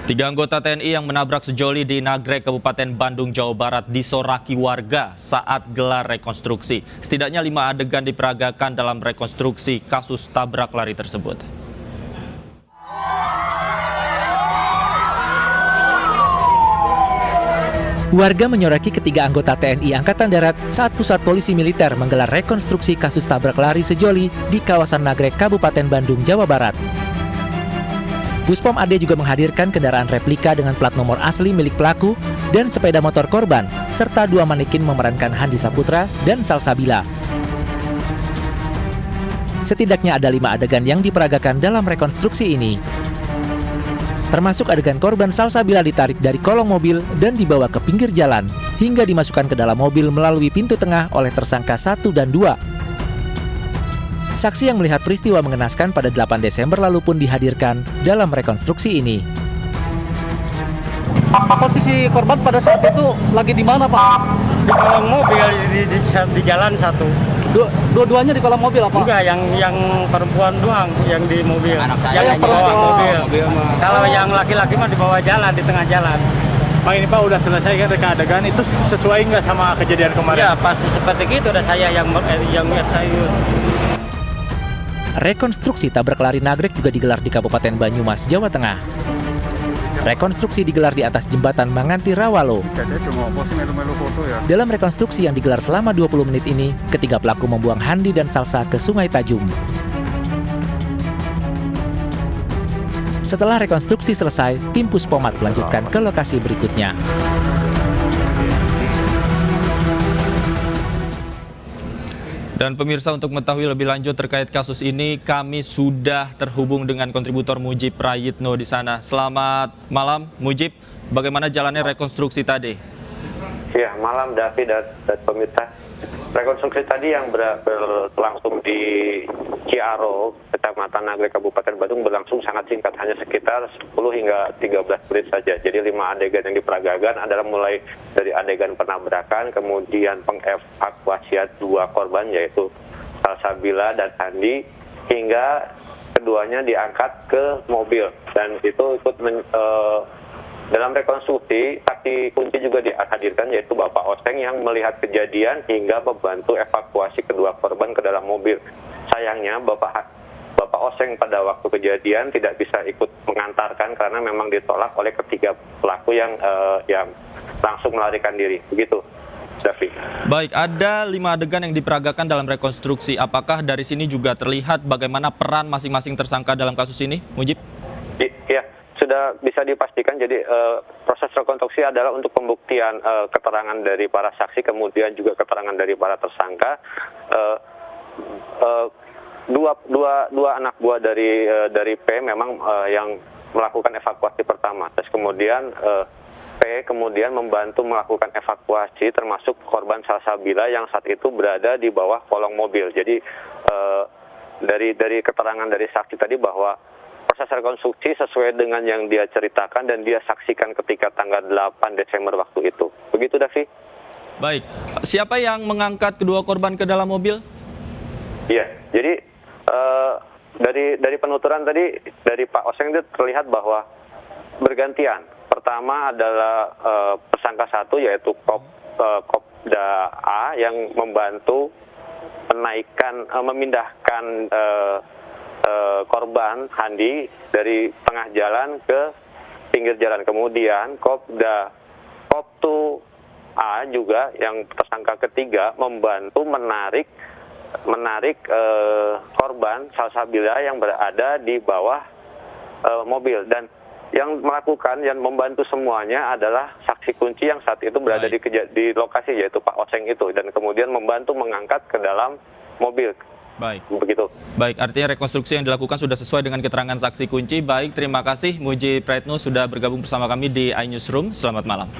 Tiga anggota TNI yang menabrak sejoli di Nagrek, Kabupaten Bandung, Jawa Barat disoraki warga saat gelar rekonstruksi. Setidaknya 5 adegan diperagakan dalam rekonstruksi kasus tabrak lari tersebut. Warga menyoraki ketiga anggota TNI Angkatan Darat saat Pusat Polisi Militer menggelar rekonstruksi kasus tabrak lari sejoli di kawasan Nagrek, Kabupaten Bandung, Jawa Barat. Puspom AD juga menghadirkan kendaraan replika dengan plat nomor asli milik pelaku dan sepeda motor korban, serta 2 manekin memerankan Handi Saputra dan Salsabila. Setidaknya ada 5 adegan yang diperagakan dalam rekonstruksi ini. Termasuk adegan korban Salsabila ditarik dari kolong mobil dan dibawa ke pinggir jalan, hingga dimasukkan ke dalam mobil melalui pintu tengah oleh tersangka 1 dan 2. Saksi yang melihat peristiwa mengenaskan pada 8 Desember lalu pun dihadirkan dalam rekonstruksi ini. Posisi korban pada saat itu lagi di mana, Pak? Di kolong mobil, di jalan satu. Dua-duanya di kolong mobil apa? Enggak, yang perempuan doang yang di mobil. Yang di bawah mobil. Kalau yang laki-laki mah di bawah jalan, di tengah jalan. Pak, ini Pak udah selesai kan reka adegan, itu sesuai nggak sama kejadian kemarin? Ya, pas seperti itu udah saya yang lihat saya. Rekonstruksi tabrak lari Nagrek juga digelar di Kabupaten Banyumas, Jawa Tengah. Rekonstruksi digelar di atas jembatan Manganti Rawalo. Dalam rekonstruksi yang digelar selama 20 menit ini, ketiga pelaku membuang Handi dan Salsa ke Sungai Tajum. Setelah rekonstruksi selesai, tim Puspomat melanjutkan ke lokasi berikutnya. Dan pemirsa, untuk mengetahui lebih lanjut terkait kasus ini, kami sudah terhubung dengan kontributor Mujib Prayitno di sana. Selamat malam, Mujib. Bagaimana jalannya rekonstruksi tadi? Ya, malam David dan pemirsa. Rekonstruksi tadi yang berlangsung di Ciaro, Kecamatan Nagrek, Kabupaten Bandung berlangsung sangat singkat, hanya sekitar 10 hingga 13 menit saja. Jadi 5 adegan yang diperagakan adalah mulai dari adegan penabrakan, kemudian pengevakuasian 2 korban yaitu Salsabila dan Handi, hingga keduanya diangkat ke mobil. Dan itu ikut dalam rekonstruksi, saksi kunci juga dihadirkan yaitu Bapak Oseng yang melihat kejadian hingga membantu evakuasi kedua korban ke dalam mobil. Sayangnya Bapak Oseng pada waktu kejadian tidak bisa ikut mengantarkan karena memang ditolak oleh ketiga pelaku yang langsung melarikan diri. Begitu, David. Baik, ada 5 adegan yang diperagakan dalam rekonstruksi. Apakah dari sini juga terlihat bagaimana peran masing-masing tersangka dalam kasus ini, Mujib? Iya. Sudah bisa dipastikan, jadi proses rekonstruksi adalah untuk pembuktian keterangan dari para saksi, kemudian juga keterangan dari para tersangka. Dua anak buah dari P memang yang melakukan evakuasi pertama, terus kemudian P kemudian membantu melakukan evakuasi termasuk korban Salsabila yang saat itu berada di bawah kolong mobil. Jadi dari keterangan dari saksi tadi bahwa proses rekonstruksi sesuai dengan yang dia ceritakan dan dia saksikan ketika tanggal 8 Desember waktu itu. Begitu, Davi? Baik. Siapa yang mengangkat kedua korban ke dalam mobil? Iya, jadi dari penuturan tadi dari Pak Oseng itu terlihat bahwa bergantian. Pertama adalah tersangka 1 yaitu Kopda A yang membantu memindahkan korban Handi dari tengah jalan ke pinggir jalan. Kemudian Koptu A juga yang tersangka ketiga membantu menarik korban Salsabila yang berada di bawah mobil. Dan yang membantu semuanya adalah saksi kunci yang saat itu berada di lokasi yaitu Pak Oseng itu, dan kemudian membantu mengangkat ke dalam mobil. Baik. Begitu. Baik, artinya rekonstruksi yang dilakukan sudah sesuai dengan keterangan saksi kunci. Baik, terima kasih Mujib Prayitno sudah bergabung bersama kami di iNewsroom. Selamat malam.